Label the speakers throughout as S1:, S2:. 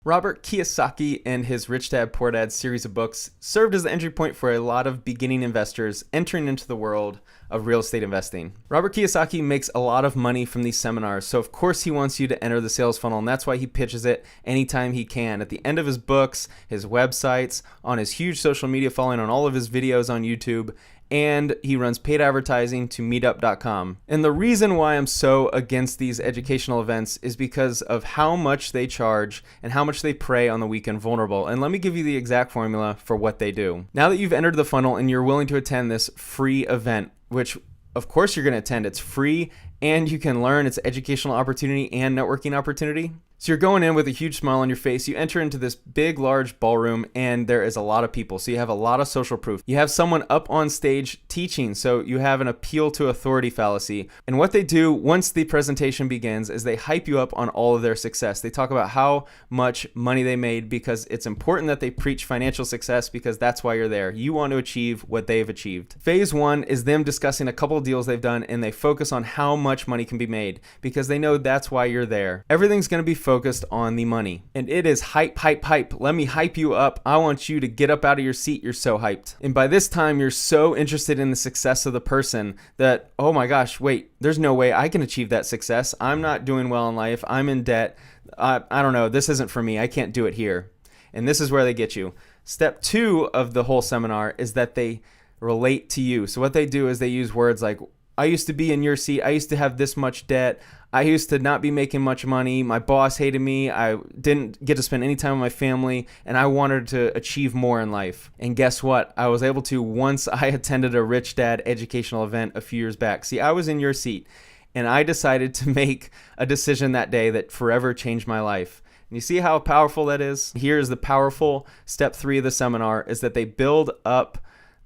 S1: Robert Kiyosaki and his Rich Dad Poor Dad series of books served as the entry point for a lot of beginning investors entering into the world of real estate investing. Robert Kiyosaki makes a lot of money from these seminars, so of course he wants you to enter the sales funnel, and that's why he pitches it anytime he can. At the end of his books, his websites, on his huge social media following, on all of his videos on YouTube, and he runs paid advertising to meetup.com. And the reason why I'm so against these educational events is because of how much they charge and how much they prey on the weak and vulnerable. And let me give you the exact formula for what they do. Now that you've entered the funnel and you're willing to attend this free event, which of course you're going to attend, it's free and you can learn, it's an educational opportunity and networking opportunity. So you're going in with a huge smile on your face. You enter into this big, large ballroom, and there is a lot of people. So you have a lot of social proof. You have someone up on stage teaching, so you have an appeal to authority fallacy. And what they do once the presentation begins is they hype you up on all of their success. They talk about how much money they made because it's important that they preach financial success because that's why you're there. You want to achieve what they've achieved. Phase one is them discussing a couple of deals they've done, and they focus on how much money can be made because they know that's why you're there. Everything's going to be focused on the money. And it is hype, hype, hype. Let me hype you up. I want you to get up out of your seat. You're so hyped. And by this time, you're so interested in the success of the person that, oh my gosh, wait, there's no way I can achieve that success. I'm not doing well in life. I'm in debt. I don't know. This isn't for me. I can't do it here. And this is where they get you. Step two of the whole seminar is that they relate to you. So what they do is they use words like, I used to be in your seat. I used to have this much debt. I used to not be making much money. My boss hated me. I didn't get to spend any time with my family, and I wanted to achieve more in life. And guess what? I was able to once I attended a Rich Dad educational event a few years back. See, I was in your seat, and I decided to make a decision that day that forever changed my life. And you see how powerful that is? Here's the powerful step three of the seminar is that they build up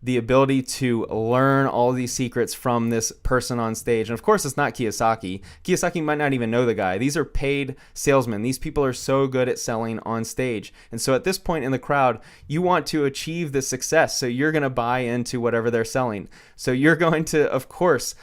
S1: the ability to learn all these secrets from this person on stage. And of course, it's not Kiyosaki. Kiyosaki might not even know the guy. These are paid salesmen. These people are so good at selling on stage. And so at this point in the crowd, you want to achieve the success. So you're going to buy into whatever they're selling. So you're going to, of course,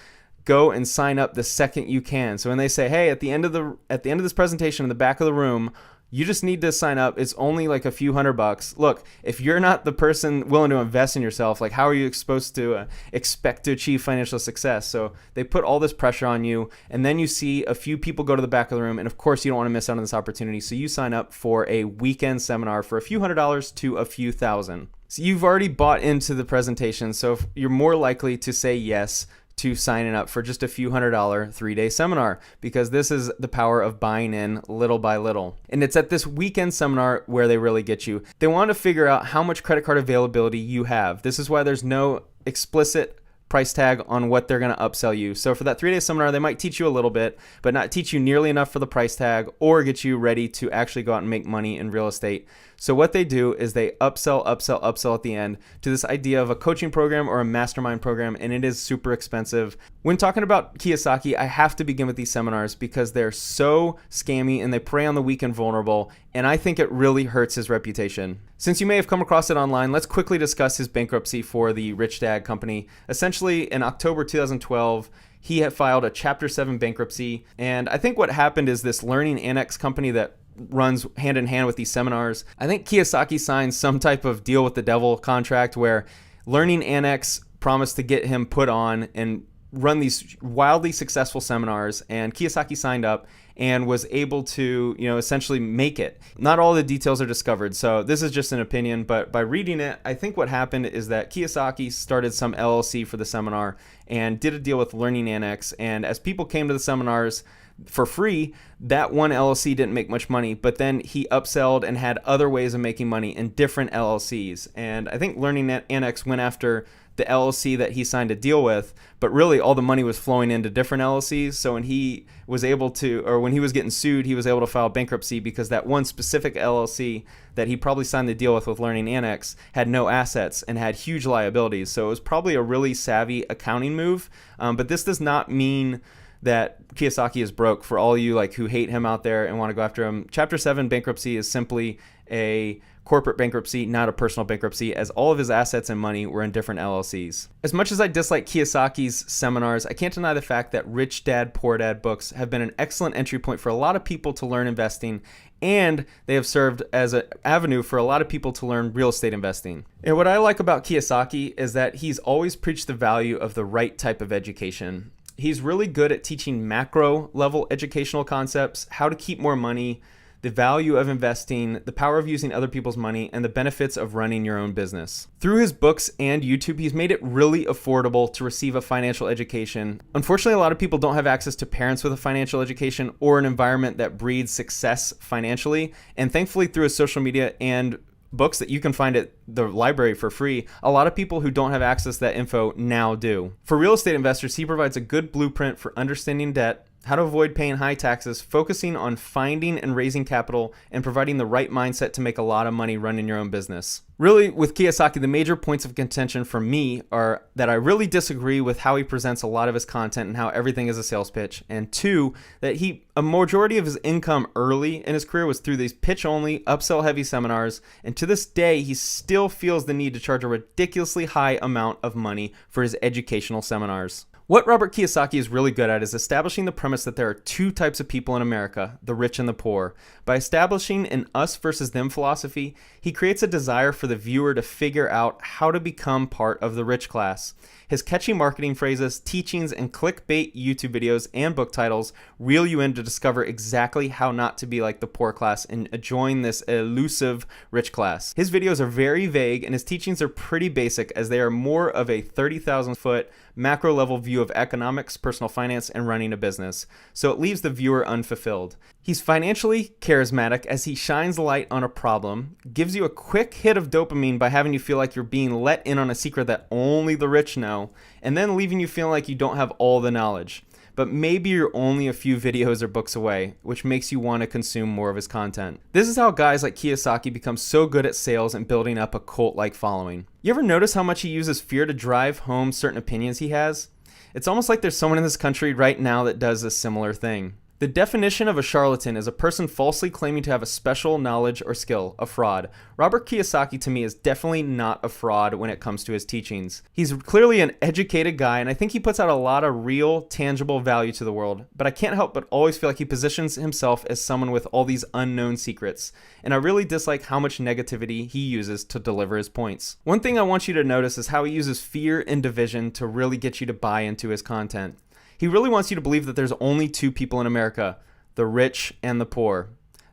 S1: go and sign up the second you can. So when they say, hey, at the end of this presentation in the back of the room, you just need to sign up. It's only like a few $100. Look, if you're not the person willing to invest in yourself, like how are you supposed to expect to achieve financial success? So they put all this pressure on you, and then you see a few people go to the back of the room, and of course you don't want to miss out on this opportunity. So you sign up for a weekend seminar for a few $100s to a few thousand. So you've already bought into the presentation, so you're more likely to say yes to signing up for just a few $100 3-day seminar because this is the power of buying in little by little. And it's at this weekend seminar where they really get you. They want to figure out how much credit card availability you have. This is why there's no explicit price tag on what they're going to upsell you. So for that 3-day seminar, they might teach you a little bit, but not teach you nearly enough for the price tag or get you ready to actually go out and make money in real estate. So what they do is they upsell at the end to this idea of a coaching program or a mastermind program, and it is super expensive. When talking about Kiyosaki, I have to begin with these seminars because they're so scammy and they prey on the weak and vulnerable, and I think it really hurts his reputation. Since you may have come across it online, let's quickly discuss his bankruptcy for the Rich Dad company. Essentially, in October 2012, he had filed a Chapter 7 bankruptcy, and I think what happened is this Learning Annex company that runs hand in hand with these seminars. I think Kiyosaki signed some type of deal with the devil contract where Learning Annex promised to get him put on and run these wildly successful seminars, and Kiyosaki signed up and was able to, essentially make it. Not all the details are discovered, so this is just an opinion, but by reading it, I think what happened is that Kiyosaki started some LLC for the seminar and did a deal with Learning Annex, and as people came to the seminars for free, that one LLC didn't make much money, but then he upselled and had other ways of making money in different LLCs. And I think Learning Annex went after the LLC that he signed a deal with, but really all the money was flowing into different LLCs. So when he was when he was getting sued, he was able to file bankruptcy because that one specific LLC that he probably signed the deal with Learning Annex had no assets and had huge liabilities. So it was probably a really savvy accounting move. But this does not mean that Kiyosaki is broke. For all you like who hate him out there and want to go after him, Chapter 7 bankruptcy is simply a corporate bankruptcy, not a personal bankruptcy, as all of his assets and money were in different LLCs. As much as I dislike Kiyosaki's seminars, I can't deny the fact that Rich Dad, Poor Dad books have been an excellent entry point for a lot of people to learn investing, and they have served as an avenue for a lot of people to learn real estate investing. And what I like about Kiyosaki is that he's always preached the value of the right type of education. He's really good at teaching macro level educational concepts, how to keep more money, the value of investing, the power of using other people's money, and the benefits of running your own business. Through his books and YouTube, he's made it really affordable to receive a financial education. Unfortunately, a lot of people don't have access to parents with a financial education or an environment that breeds success financially. And thankfully, through his social media and books that you can find at the library for free, a lot of people who don't have access to that info now do. For real estate investors, he provides a good blueprint for understanding debt, how to avoid paying high taxes, focusing on finding and raising capital, and providing the right mindset to make a lot of money running your own business. Really, with Kiyosaki, the major points of contention for me are that I really disagree with how he presents a lot of his content and how everything is a sales pitch. And two, that a majority of his income early in his career was through these pitch-only, upsell-heavy seminars. And to this day, he still feels the need to charge a ridiculously high amount of money for his educational seminars. What Robert Kiyosaki is really good at is establishing the premise that there are two types of people in America, the rich and the poor. By establishing an us versus them philosophy, he creates a desire for the viewer to figure out how to become part of the rich class. His catchy marketing phrases, teachings, and clickbait YouTube videos and book titles reel you in to discover exactly how not to be like the poor class and join this elusive rich class. His videos are very vague and his teachings are pretty basic, as they are more of a 30,000-foot macro level view of economics, personal finance, and running a business, so it leaves the viewer unfulfilled. He's financially charismatic as he shines light on a problem, gives you a quick hit of dopamine by having you feel like you're being let in on a secret that only the rich know, and then leaving you feeling like you don't have all the knowledge. But maybe you're only a few videos or books away, which makes you want to consume more of his content. This is how guys like Kiyosaki become so good at sales and building up a cult-like following. You ever notice how much he uses fear to drive home certain opinions he has? It's almost like there's someone in this country right now that does a similar thing. The definition of a charlatan is a person falsely claiming to have a special knowledge or skill, a fraud. Robert Kiyosaki to me is definitely not a fraud when it comes to his teachings. He's clearly an educated guy, and I think he puts out a lot of real, tangible value to the world, but I can't help but always feel like he positions himself as someone with all these unknown secrets, and I really dislike how much negativity he uses to deliver his points. One thing I want you to notice is how he uses fear and division to really get you to buy into his content. He really wants you to believe that there's only two people in America, the rich and the poor.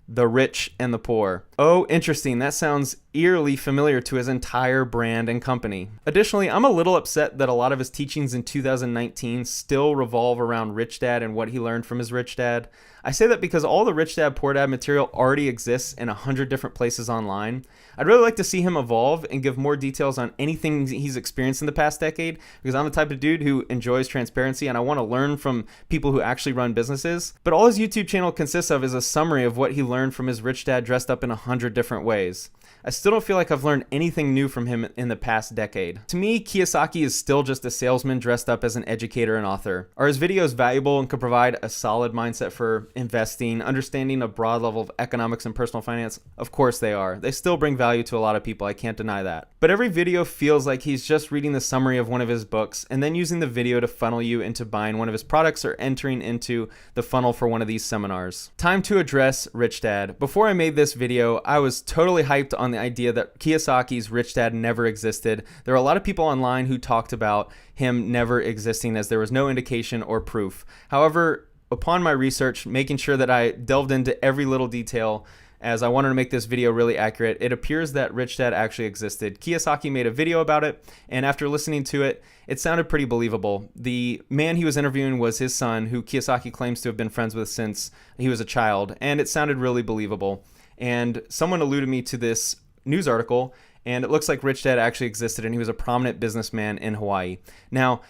S1: The rich and the poor. Oh, interesting. That sounds eerily familiar to his entire brand and company. Additionally, I'm a little upset that a lot of his teachings in 2019 still revolve around Rich Dad and what he learned from his Rich Dad. I say that because all the Rich Dad, Poor Dad material already exists in 100 different places online. I'd really like to see him evolve and give more details on anything he's experienced in the past decade, because I'm the type of dude who enjoys transparency and I want to learn from people who actually run businesses. But all his YouTube channel consists of is a summary of what he learned from his Rich Dad dressed up in 100 different ways. I still don't feel like I've learned anything new from him in the past decade. To me, Kiyosaki is still just a salesman dressed up as an educator and author. Are his videos valuable and could provide a solid mindset for investing, understanding a broad level of economics and personal finance? Of course they are. They still bring value to a lot of people, I can't deny that. But every video feels like he's just reading the summary of one of his books and then using the video to funnel you into buying one of his products or entering into the funnel for one of these seminars. Time to address Rich Dad. Before I made this video, I was totally hyped on the idea that Kiyosaki's Rich Dad never existed. There are a lot of people online who talked about him never existing, as there was no indication or proof. However, upon my research, making sure that I delved into every little detail, as I wanted to make this video really accurate, it appears that Rich Dad actually existed. Kiyosaki made a video about it, and after listening to it, it sounded pretty believable. The man he was interviewing was his son, who Kiyosaki claims to have been friends with since he was a child, and it sounded really believable. And someone alluded me to this news article, and it looks like Rich Dad actually existed, and he was a prominent businessman in Hawaii. Now,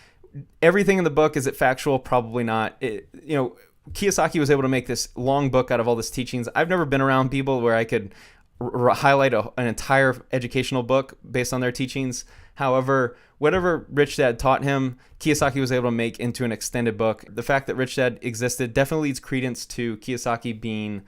S1: everything in the book, is it factual? Probably not. Kiyosaki was able to make this long book out of all his teachings. I've never been around people where I could highlight an entire educational book based on their teachings. However, whatever Rich Dad taught him, Kiyosaki was able to make into an extended book. The fact that Rich Dad existed definitely leads credence to Kiyosaki being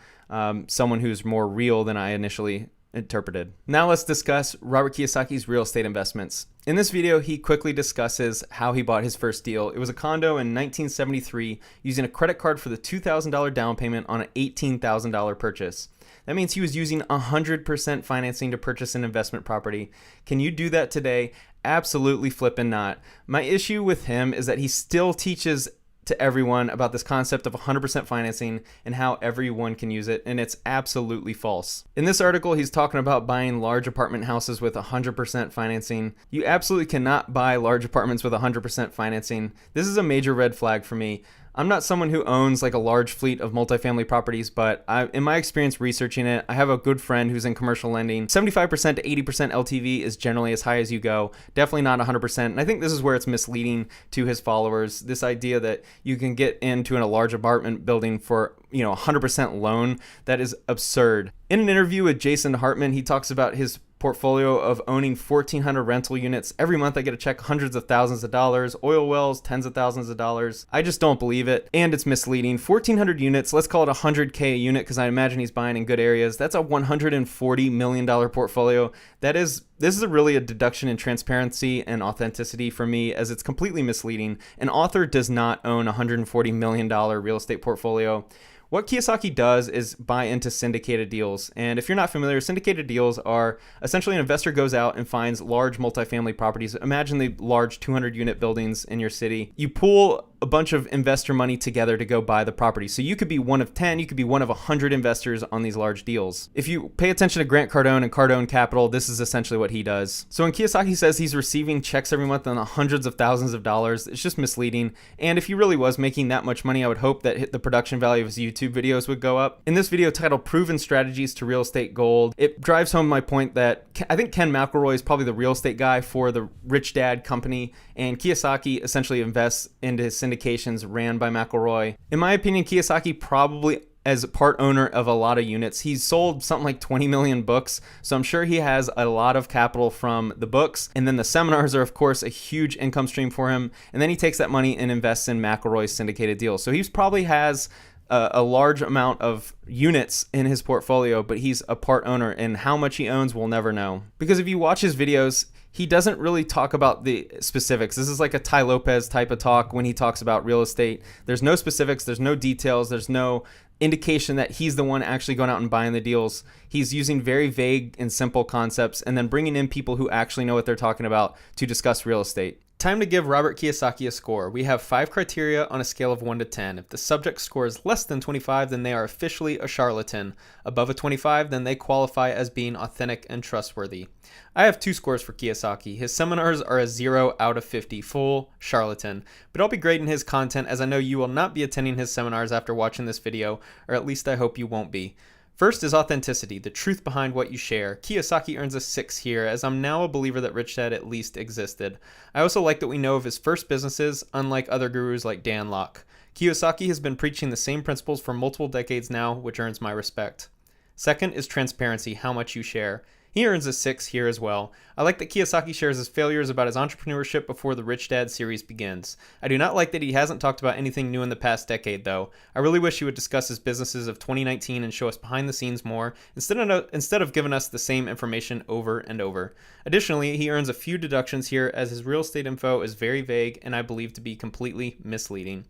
S1: someone who's more real than I initially interpreted. Now let's discuss Robert Kiyosaki's real estate investments. In this video, he quickly discusses how he bought his first deal. It was a condo in 1973 using a credit card for the $2,000 down payment on an $18,000 purchase. That means he was using 100% financing to purchase an investment property. Can you do that today? Absolutely flippin' not. My issue with him is that he still teaches to everyone about this concept of 100% financing and how everyone can use it, and it's absolutely false. In this article, he's talking about buying large apartment houses with 100% financing. You absolutely cannot buy large apartments with 100% financing. This is a major red flag for me. I'm not someone who owns like a large fleet of multifamily properties, but in my experience researching it, I have a good friend who's in commercial lending. 75% to 80% LTV is generally as high as you go, definitely not 100%. And I think this is where it's misleading to his followers, this idea that you can get into a large apartment building for 100% loan. That is absurd. In an interview with Jason Hartman, he talks about his portfolio of owning 1,400 rental units. Every month I get a check hundreds of thousands of dollars, oil wells, tens of thousands of dollars. I just don't believe it, and it's misleading. 1,400 units, let's call it $100K a unit because I imagine he's buying in good areas. That's a $140 million portfolio. This is really a deduction in transparency and authenticity for me, as it's completely misleading. An author does not own a $140 million real estate portfolio. What Kiyosaki does is buy into syndicated deals. And if you're not familiar, syndicated deals are essentially an investor goes out and finds large multifamily properties. Imagine the large 200-unit buildings in your city. You pool a bunch of investor money together to go buy the property. So you could be one of 10, you could be one of 100 investors on these large deals. If you pay attention to Grant Cardone and Cardone Capital, this is essentially what he does. So when Kiyosaki says he's receiving checks every month on hundreds of thousands of dollars, it's just misleading. And if he really was making that much money, I would hope that the production value of his YouTube videos would go up. In this video titled Proven Strategies to Real Estate Gold, it drives home my point that I think Ken McElroy is probably the real estate guy for the Rich Dad company, and Kiyosaki essentially invests into his syndications ran by McElroy. In my opinion, Kiyosaki probably, as part owner of a lot of units, he's sold something like 20 million books. So I'm sure he has a lot of capital from the books. And then the seminars are, of course, a huge income stream for him. And then he takes that money and invests in McElroy's syndicated deals. So he probably has a large amount of units in his portfolio, but he's a part owner, and how much he owns we'll never know. Because if you watch his videos, he doesn't really talk about the specifics. This is like a Tai Lopez type of talk when he talks about real estate. There's no specifics, there's no details, there's no indication that he's the one actually going out and buying the deals. He's using very vague and simple concepts and then bringing in people who actually know what they're talking about to discuss real estate. Time to give Robert Kiyosaki a score. We have 5 criteria on a scale of 1 to 10. If the subject score is less than 25, then they are officially a charlatan. Above a 25, then they qualify as being authentic and trustworthy. I have 2 scores for Kiyosaki. His seminars are a 0 out of 50, full charlatan. But I'll be grading his content, as I know you will not be attending his seminars after watching this video, or at least I hope you won't be. First is authenticity, the truth behind what you share. Kiyosaki earns a 6 here, as I'm now a believer that Rich Dad at least existed. I also like that we know of his first businesses, unlike other gurus like Dan Lok. Kiyosaki has been preaching the same principles for multiple decades now, which earns my respect. Second is transparency, how much you share. He earns a 6 here as well. I like that Kiyosaki shares his failures about his entrepreneurship before the Rich Dad series begins. I do not like that he hasn't talked about anything new in the past decade, though. I really wish he would discuss his businesses of 2019 and show us behind the scenes more, instead of giving us the same information over and over. Additionally, he earns a few deductions here, as his real estate info is very vague and I believe to be completely misleading.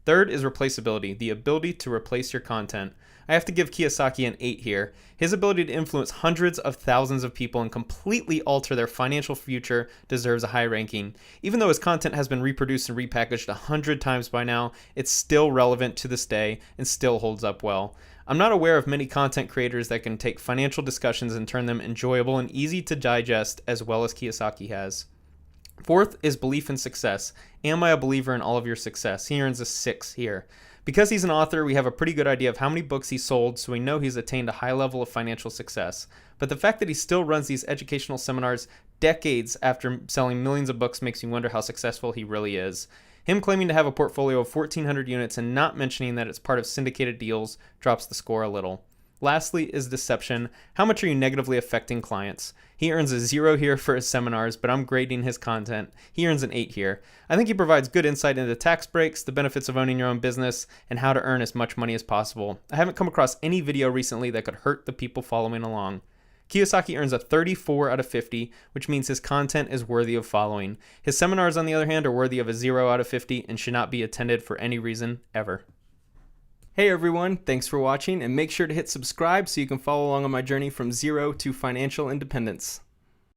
S1: Third is replaceability, the ability to replace your content. I have to give Kiyosaki an 8 here. His ability to influence hundreds of thousands of people and completely alter their financial future deserves a high ranking. Even though his content has been reproduced and repackaged 100 times by now, it's still relevant to this day and still holds up well. I'm not aware of many content creators that can take financial discussions and turn them enjoyable and easy to digest as well as Kiyosaki has. Fourth is belief in success. Am I a believer in all of your success? He earns a 6 here. Because he's an author, we have a pretty good idea of how many books he sold, so we know he's attained a high level of financial success. But the fact that he still runs these educational seminars decades after selling millions of books makes me wonder how successful he really is. Him claiming to have a portfolio of 1,400 units and not mentioning that it's part of syndicated deals drops the score a little. Lastly is deception. How much are you negatively affecting clients? He earns a 0 here for his seminars, but I'm grading his content. He earns an 8 here. I think he provides good insight into tax breaks, the benefits of owning your own business, and how to earn as much money as possible. I haven't come across any video recently that could hurt the people following along. Kiyosaki earns a 34 out of 50, which means his content is worthy of following. His seminars, on the other hand, are worthy of a 0 out of 50 and should not be attended for any reason ever. Hey everyone, thanks for watching, and make sure to hit subscribe so you can follow along on my journey from zero to financial independence.